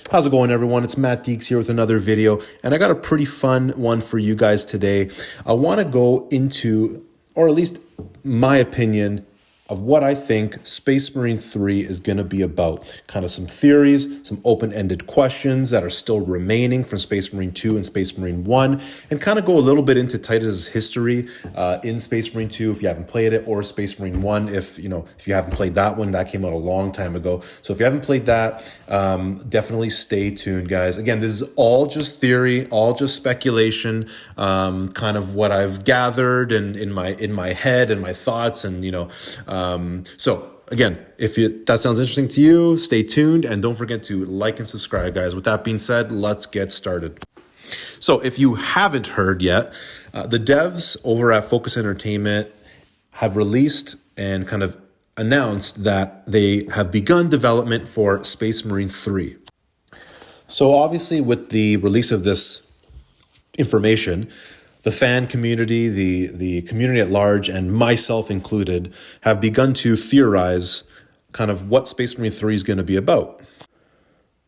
How's it going, everyone? It's Matt Deeks here with another video, and I got a pretty fun one for you guys today. I want to go into, or at least my opinion, of what I think Space Marine 3 is going to be about. Kind of some theories, some open-ended questions that are still remaining from Space Marine 2 and Space Marine 1, and kind of go a little bit into Titus's history in Space Marine 2 if you haven't played it, or Space Marine 1 if you haven't played that one. That came out a long time ago. So if you haven't played that, definitely stay tuned, guys. Again, this is all just theory, all just speculation, kind of what I've gathered and in my head and my thoughts, and so again, if that sounds interesting to you, stay tuned and don't forget to like and subscribe, guys. With that being said, let's get started. So if you haven't heard yet, the devs over at Focus Entertainment have released and kind of announced that they have begun development for Space Marine 3. So obviously with the release of this information, the fan community, the community at large, and myself included, have begun to theorize kind of what Space Marine 3 is going to be about.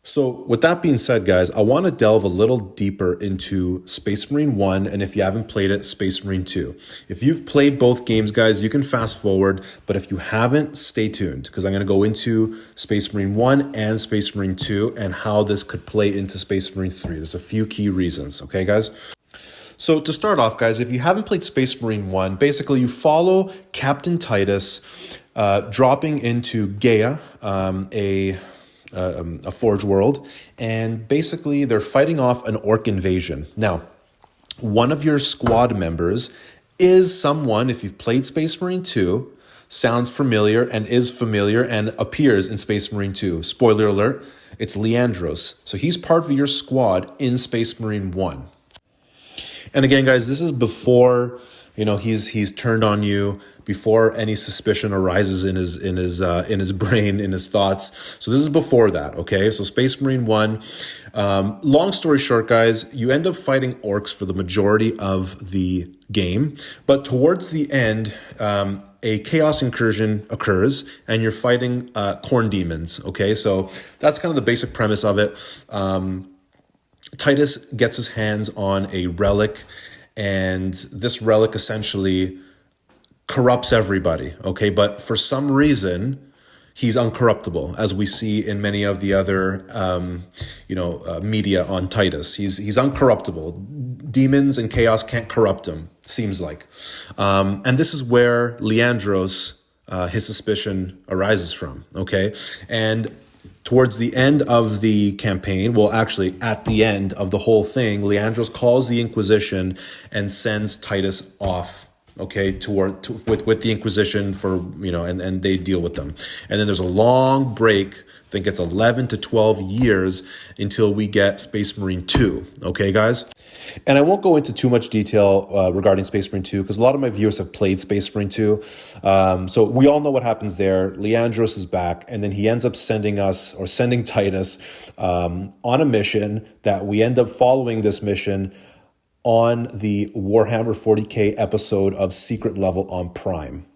So with that being said, guys, I want to delve a little deeper into Space Marine 1, and if you haven't played it, Space Marine 2. If you've played both games, guys, you can fast forward, but if you haven't, stay tuned, because I'm going to go into Space Marine 1 and Space Marine 2 and how this could play into Space Marine 3. There's a few key reasons, okay, guys? So to start off, guys, if you haven't played Space Marine 1, basically you follow Captain Titus dropping into Gaia, a Forge world, and basically they're fighting off an orc invasion. Now, one of your squad members is someone, if you've played Space Marine 2, sounds familiar and is familiar and appears in Space Marine 2. Spoiler alert, it's Leandros. So he's part of your squad in Space Marine 1. And again, guys, this is before he's turned on you, before any suspicion arises in his brain, in his thoughts. So this is before that, okay? So Space Marine 1. Long story short, guys, you end up fighting orcs for the majority of the game, but towards the end, a chaos incursion occurs, and you're fighting corn demons. Okay, so that's kind of the basic premise of it. Titus gets his hands on a relic, and this relic essentially corrupts everybody, okay? But for some reason, he's uncorruptible, as we see in many of the other, media on Titus. He's uncorruptible. Demons and chaos can't corrupt him, seems like. And this is where Leandros, his suspicion arises from, okay? And towards the end of the campaign, well, actually at the end of the whole thing, Leandros calls the Inquisition and sends Titus off, okay, with the Inquisition for, and they deal with them. And then there's a long break, I think it's 11 to 12 years until we get Space Marine 2, okay, guys? And I won't go into too much detail regarding Space Marine 2 because a lot of my viewers have played Space Marine 2. So we all know what happens there. Leandros is back, and then he ends up sending Titus on a mission that we end up following this mission on the Warhammer 40K episode of Secret Level on Prime.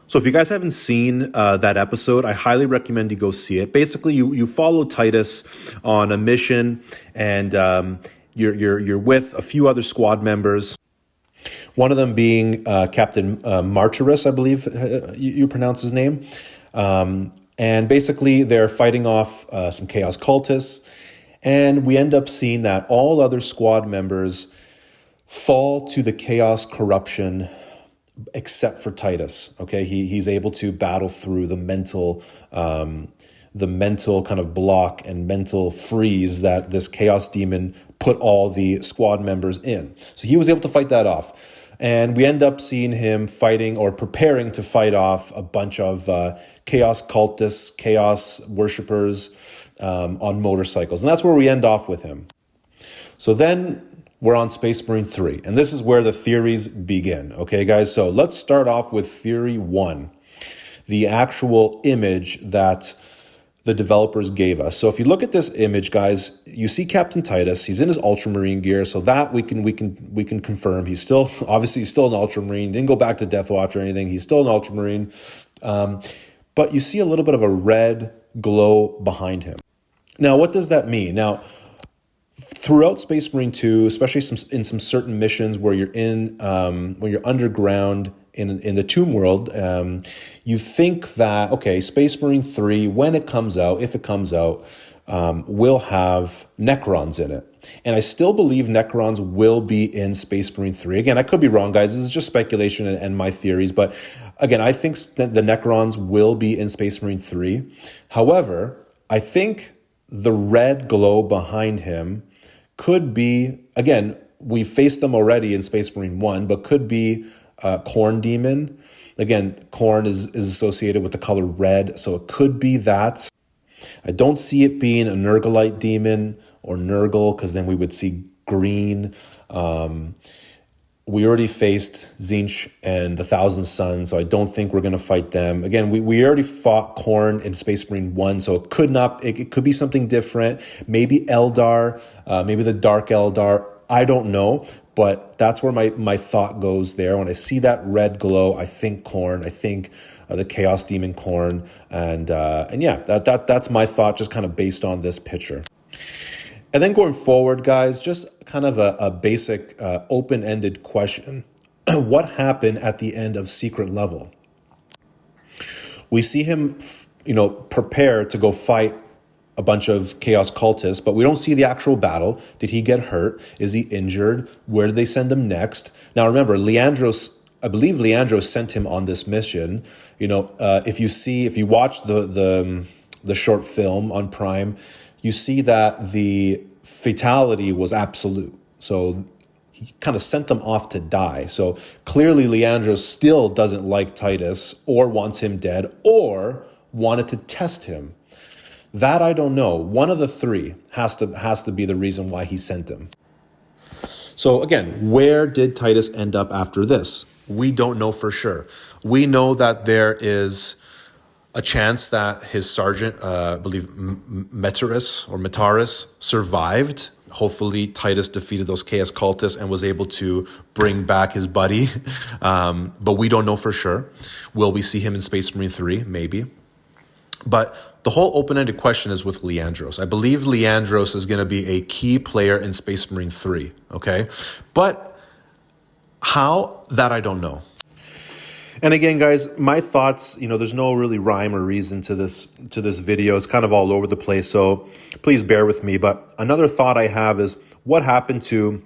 So if you guys haven't seen that episode, I highly recommend you go see it. Basically, you follow Titus on a mission, and you're with a few other squad members. One of them being Captain Martyrus, I believe you pronounce his name. And basically, they're fighting off some Chaos cultists, and we end up seeing that all other squad members fall to the Chaos corruption except for Titus. Okay, he's able to battle through the mental kind of block and mental freeze that this chaos demon put all the squad members in. So he was able to fight that off. And we end up seeing him fighting or preparing to fight off a bunch of chaos cultists, chaos worshippers on motorcycles. And that's where we end off with him. So then we're on Space Marine 3, and this is where the theories begin. Okay, guys, so let's start off with Theory 1, the actual image that the developers gave us. So if you look at this image, guys, you see Captain Titus. He's in his Ultramarine gear, so that we can confirm. He's still an Ultramarine. Didn't go back to Death Watch or anything. He's still an Ultramarine. But you see a little bit of a red glow behind him. Now, what does that mean? Now, throughout Space Marine 2, especially in some certain missions where you're when you're underground in the Tomb World, you think that, okay, Space Marine 3, when it comes out, if it comes out, will have Necrons in it. And I still believe Necrons will be in Space Marine 3. Again, I could be wrong, guys. This is just speculation and my theories. But again, I think that the Necrons will be in Space Marine 3. However, I think the red glow behind him could be, again, we faced them already in Space Marine 1, but could be Khorne Demon. Again, Khorne is associated with the color red, so it could be that. I don't see it being a Nurglite Demon or Nurgle, because then we would see green. We already faced Tzeentch and the Thousand Suns, so I don't think we're going to fight them. Again, we already fought Khorne in Space Marine 1, so it could be something different. Maybe Eldar, maybe the Dark Eldar. I don't know, but that's where my thought goes there. When I see that red glow, I think Khorne. I think the Chaos Demon Khorne, and yeah, that's my thought, just kind of based on this picture. And then going forward, guys, just kind of a basic open-ended question. What happened at the end of Secret Level? We see him, prepare to go fight a bunch of Chaos cultists, but we don't see the actual battle. Did he get hurt? Is he injured? Where did they send him next? Now, remember, I believe Leandros sent him on this mission. If you watch the short film on Prime, you see that the fatality was absolute. So he kind of sent them off to die. So clearly Leandros still doesn't like Titus, or wants him dead, or wanted to test him. That I don't know. One of the three has to be the reason why he sent him. So again, where did Titus end up after this? We don't know for sure. We know that there is a chance that his sergeant, I believe Metaris, survived. Hopefully Titus defeated those Chaos cultists and was able to bring back his buddy. But we don't know for sure. Will we see him in Space Marine 3? Maybe. But the whole open-ended question is with Leandros. I believe Leandros is going to be a key player in Space Marine 3, okay? But how? That I don't know. And again, guys, my thoughts, there's no really rhyme or reason to this video. It's kind of all over the place, so please bear with me. But another thought I have is, what happened to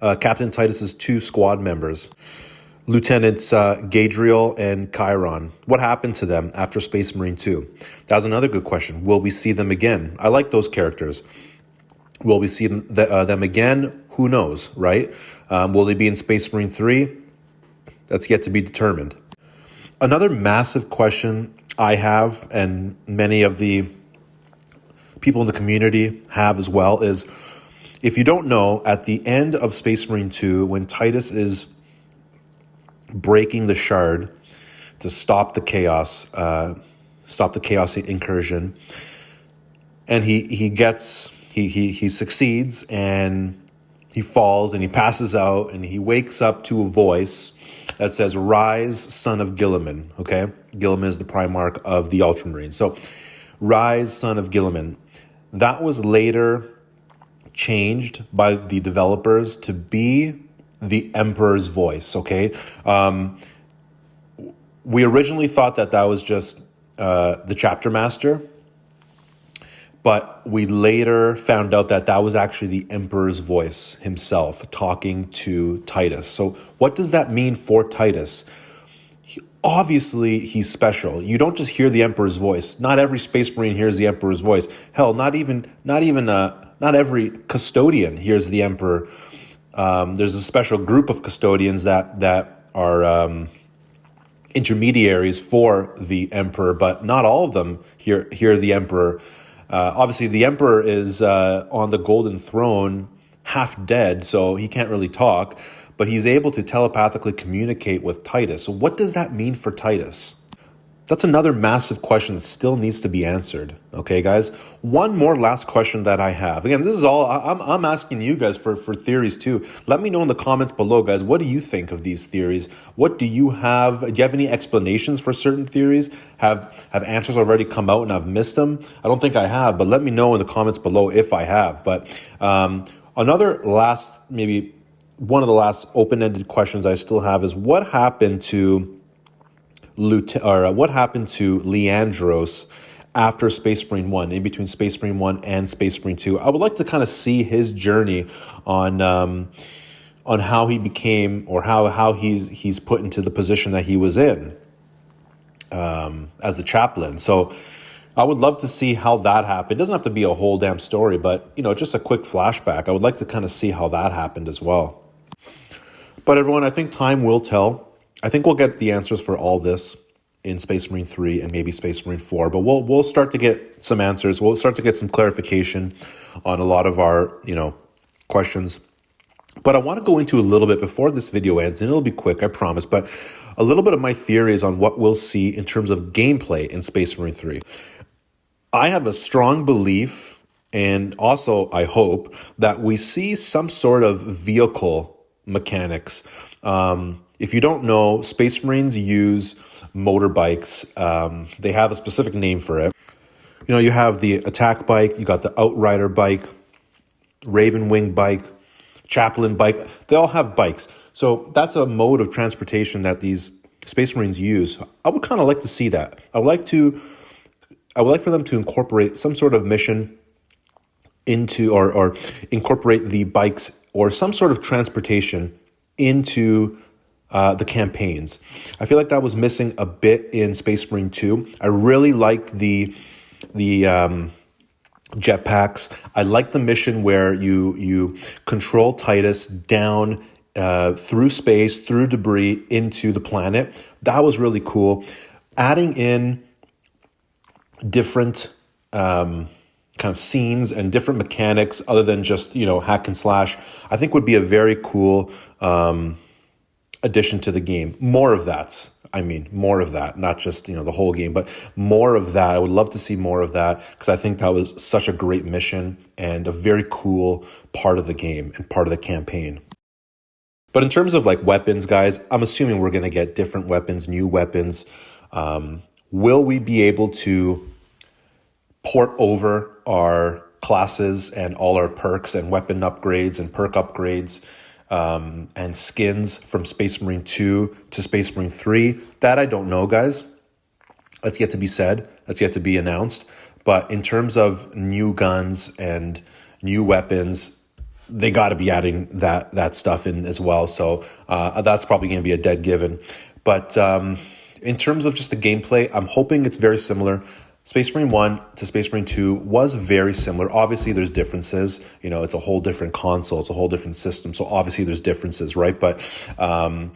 Captain Titus's two squad members, Lieutenants Gadriel and Chiron? What happened to them after Space Marine 2? That was another good question. Will we see them again? I like those characters. Will we see them again? Who knows, right? Will they be in Space Marine 3? That's yet to be determined. Another massive question I have, and many of the people in the community have as well, is, if you don't know, at the end of Space Marine 2, when Titus is breaking the shard to stop the chaos incursion, and he succeeds, and he falls and he passes out, and he wakes up to a voice that says, "Rise, son of Guilliman." Okay, Guilliman is the Primarch of the Ultramarines. So, "Rise, son of Guilliman." That was later changed by the developers to be the Emperor's voice. Okay, we originally thought that was just the chapter master, but we later found out that was actually the Emperor's voice himself talking to Titus. So what does that mean for Titus? Obviously, he's special. You don't just hear the Emperor's voice. Not every Space Marine hears the Emperor's voice. Hell, not every custodian hears the Emperor. There's a special group of custodians that are intermediaries for the Emperor, but not all of them hear the Emperor. Obviously, the Emperor is on the Golden Throne, half dead, so he can't really talk, but he's able to telepathically communicate with Titus. So what does that mean for Titus? That's another massive question that still needs to be answered. Okay, guys. One more last question that I have. Again, this is all I'm asking you guys for theories too. Let me know in the comments below, guys. What do you think of these theories? What do you have? Do you have any explanations for certain theories? Have answers already come out and I've missed them? I don't think I have, but let me know in the comments below if I have. But another last, maybe one of the last open-ended questions I still have is what happened to what happened to Leandros after Space Marine 1, in between Space Marine 1 and Space Marine 2. I would like to kind of see his journey on how he became, or how he's put into the position that he was in as the chaplain. So I would love to see how that happened. It doesn't have to be a whole damn story, but just a quick flashback. I would like to kind of see how that happened as well. But everyone, I think time will tell. I think we'll get the answers for all this in Space Marine 3 and maybe Space Marine 4, but we'll start to get some answers. We'll start to get some clarification on a lot of our, questions. But I want to go into a little bit before this video ends, and it'll be quick, I promise, but a little bit of my theories on what we'll see in terms of gameplay in Space Marine 3. I have a strong belief, and also I hope, that we see some sort of vehicle mechanics. If you don't know, Space Marines use motorbikes. They have a specific name for it. You have the attack bike, you got the outrider bike, Raven Wing bike, chaplain bike. They all have bikes. So that's a mode of transportation that these Space Marines use. I would kind of like to see that. I would like for them to incorporate some sort of mission into, or incorporate the bikes or some sort of transportation into the campaigns. I feel like that was missing a bit in Space Marine 2. I really like the jetpacks. I like the mission where you control Titus down through space, through debris into the planet. That was really cool. Adding in different kind of scenes and different mechanics other than just hack and slash, I think would be a very cool addition to the game. More of that. More of that, not just, the whole game, but more of that. I would love to see more of that because I think that was such a great mission and a very cool part of the game and part of the campaign. But in terms of weapons, guys, I'm assuming we're going to get different weapons, new weapons. Will we be able to port over our classes and all our perks and weapon upgrades and perk upgrades and skins from Space Marine 2 to Space Marine 3? That I don't know, guys. That's yet to be said. That's yet to be announced. But in terms of new guns and new weapons, they got to be adding that stuff in as well. So that's probably going to be a dead given. But in terms of just the gameplay, I'm hoping it's very similar. Space Marine 1 to Space Marine 2 was very similar. Obviously, there's differences. It's a whole different console. It's a whole different system. So obviously, there's differences, right? But from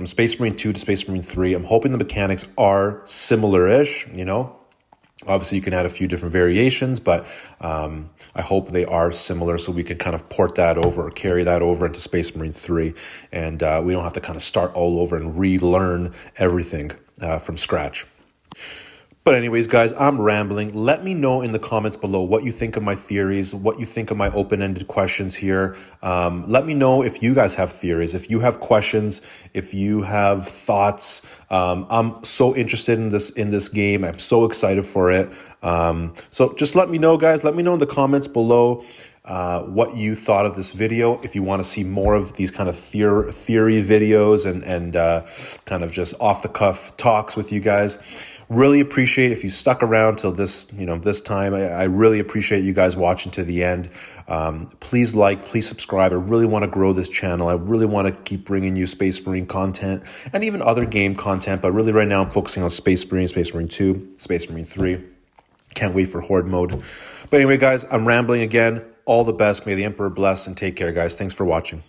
Space Marine 2 to Space Marine 3, I'm hoping the mechanics are similar-ish, Obviously, you can add a few different variations, but I hope they are similar so we can kind of port that over or carry that over into Space Marine 3. And we don't have to kind of start all over and relearn everything from scratch. But anyways, guys, I'm rambling. Let me know in the comments below what you think of my theories, what you think of my open-ended questions here. Let me know if you guys have theories, if you have questions, if you have thoughts. I'm so interested in this game. I'm so excited for it. So just let me know, guys. Let me know in the comments below what you thought of this video. If you want to see more of these kind of theory videos and kind of just off-the-cuff talks with you guys. Really appreciate if you stuck around till this time. I really appreciate you guys watching to the end. Please please subscribe. I really want to grow this channel. I really want to keep bringing you Space Marine content and even other game content. But really right now I'm focusing on Space Marine, Space Marine 2, Space Marine 3. Can't wait for Horde mode. But anyway, guys, I'm rambling again. All the best. May the Emperor bless and take care, guys. Thanks for watching.